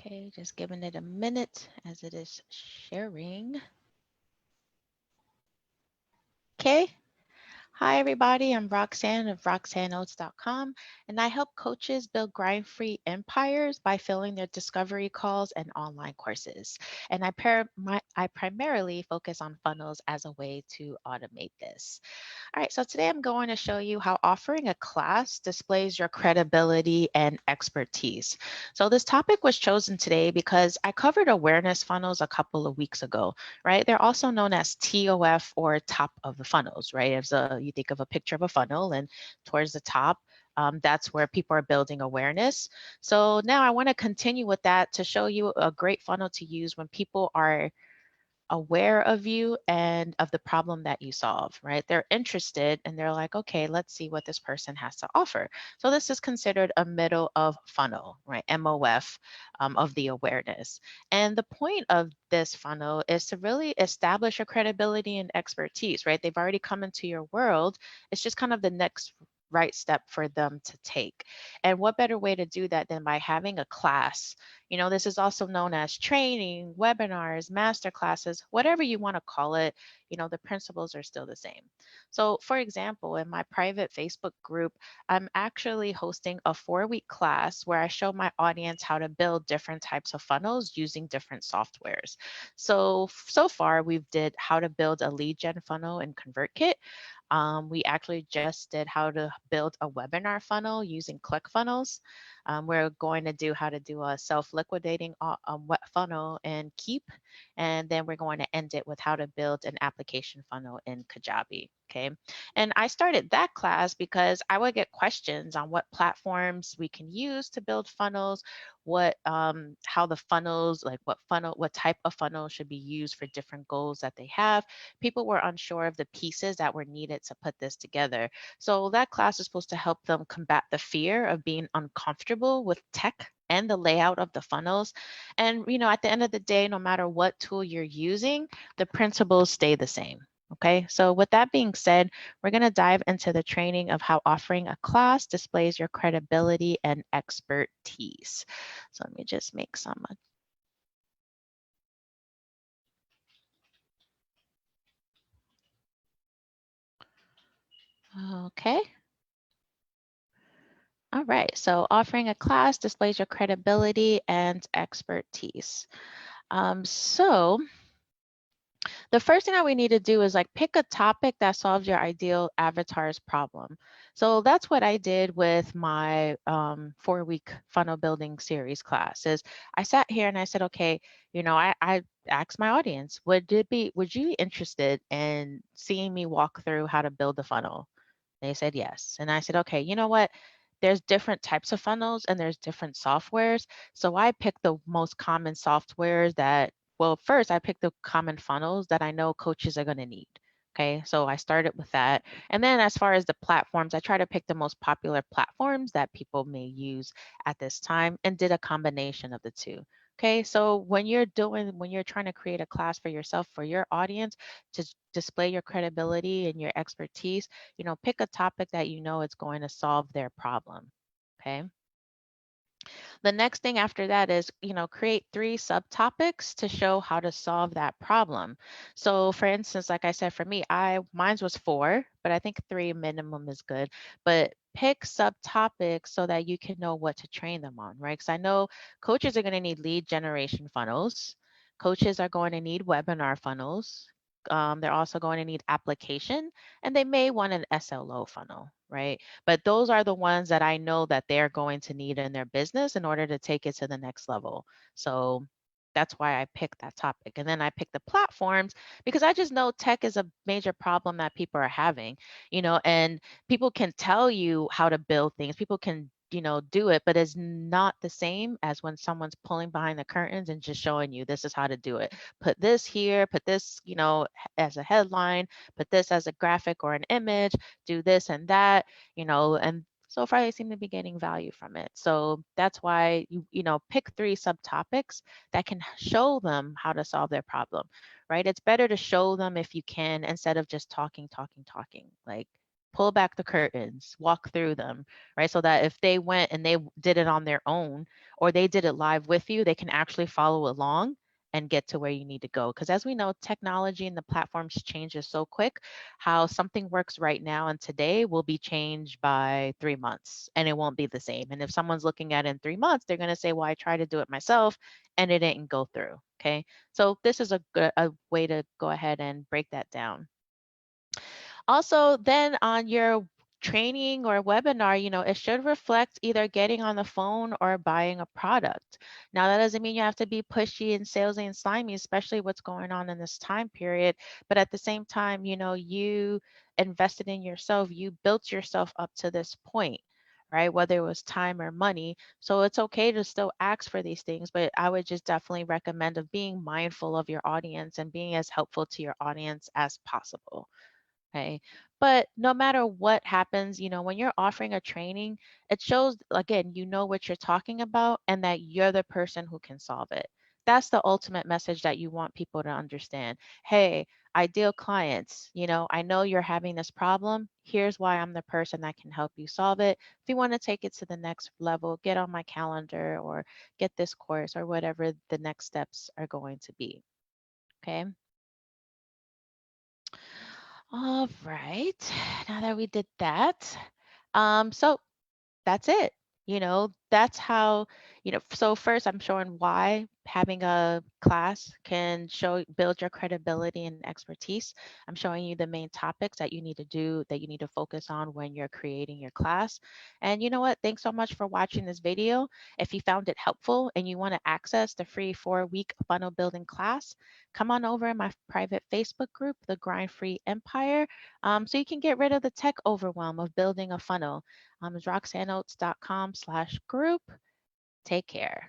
Okay, just giving it a minute as it is sharing. Okay. Hi, everybody. I'm Roxanne of RoxanneOates.com, and I help coaches build grind-free empires by filling their discovery calls and online courses. And I primarily focus on funnels as a way to automate this. All right, so today I'm going to show you how offering a class displays your credibility and expertise. So this topic was chosen today because I covered awareness funnels a couple of weeks ago, right? They're also known as TOF or top of the funnels, right? You think of a picture of a funnel and towards the top, that's where people are building awareness. So now I want to continue with that to show you a great funnel to use when people are aware of you and of the problem that you solve, right? They're interested and they're like, okay, let's see what this person has to offer. So this is considered a middle of funnel, right? MOF of the awareness. And the point of this funnel is to really establish a credibility and expertise, right? They've already come into your world. It's just kind of the next right step for them to take. And what better way to do that than by having a class? You know, this is also known as training, webinars, master classes, whatever you want to call it. You know, the principles are still the same. So for example, in my private Facebook group, I'm actually hosting a 4-week class where I show my audience how to build different types of funnels using different softwares. So far we've did how to build a lead gen funnel in ConvertKit. We actually just did how to build a webinar funnel using ClickFunnels. We're going to do how to do a self-liquidating funnel in Keep, and then we're going to end it with how to build an application funnel in Kajabi. Okay, and I started that class because I would get questions on what platforms we can use to build funnels, how the funnels, like what type of funnel should be used for different goals that they have. People were unsure of the pieces that were needed to put this together. So that class is supposed to help them combat the fear of being uncomfortable with tech and the layout of the funnels. And, you know, at the end of the day, no matter what tool you're using, the principles stay the same. Okay, so with that being said, we're going to dive into the training of how offering a class displays your credibility and expertise. So let me just make some. Okay. All right, so offering a class displays your credibility and expertise. So the first thing that we need to do is like pick a topic that solves your ideal avatar's problem. So that's what I did with my 4-week funnel building series class. Is I sat here and I said, okay, you know, I asked my audience, would you be interested in seeing me walk through how to build a funnel? They said yes. And I said, okay, you know what? There's different types of funnels and there's different softwares. So I picked the most common softwares first I picked the common funnels that I know coaches are going to need. Okay, so I started with that. And then as far as the platforms, I try to pick the most popular platforms that people may use at this time and did a combination of the two. Okay, so when you're trying to create a class for yourself, for your audience, to display your credibility and your expertise, you know, pick a topic that you know is going to solve their problem. Okay. The next thing after that is, you know, create 3 subtopics to show how to solve that problem. So for instance, like I said, for me, mine was 4, but I think 3 minimum is good. But pick subtopics so that you can know what to train them on, right? Because I know coaches are going to need lead generation funnels. Coaches are going to need webinar funnels. They're also going to need application, and they may want an SLO funnel, right? But those are the ones that I know that they're going to need in their business in order to take it to the next level. So that's why I picked that topic. And then I picked the platforms because I just know tech is a major problem that people are having, you know, and people can tell you how to build things. People can, you know, do it, but it's not the same as when someone's pulling behind the curtains and just showing you this is how to do it. Put this here, put this, you know, as a headline, put this as a graphic or an image, do this and that, you know, and so far they seem to be getting value from it. So that's why you know, pick 3 subtopics that can show them how to solve their problem, right? It's better to show them if you can instead of just talking. Like pull back the curtains, walk through them, right? So that if they went and they did it on their own or they did it live with you, they can actually follow along and get to where you need to go. Because as we know, technology and the platforms changes so quick. How something works right now and today will be changed by 3 months and it won't be the same. And if someone's looking at it in 3 months, they're going to say, well, I tried to do it myself and it didn't go through. Okay. So this is a way to go ahead and break that down. Also, then on your training or webinar, it should reflect either getting on the phone or buying a product. Now, that doesn't mean you have to be pushy and salesy and slimy, especially what's going on in this time period. But at the same time, you invested in yourself, you built yourself up to this point. Right, whether it was time or money. So it's okay to still ask for these things, but I would just definitely recommend of being mindful of your audience and being as helpful to your audience as possible. Okay. But no matter what happens, when you're offering a training, it shows, again, you know what you're talking about and that you're the person who can solve it. That's the ultimate message that you want people to understand. Hey, ideal clients, I know you're having this problem. Here's why I'm the person that can help you solve it. If you want to take it to the next level, get on my calendar or get this course or whatever the next steps are going to be. Okay. All right. Now that we did that, so that's it. That's how, so first I'm showing why having a class can build your credibility and expertise. I'm showing you the main topics that you need to do, that you need to focus on when you're creating your class. And you know what? Thanks so much for watching this video. If you found it helpful and you want to access the free 4-week funnel building class, come on over in my private Facebook group, The Grind Free Empire, so you can get rid of the tech overwhelm of building a funnel. It's roxanneoates.com/group. Take care.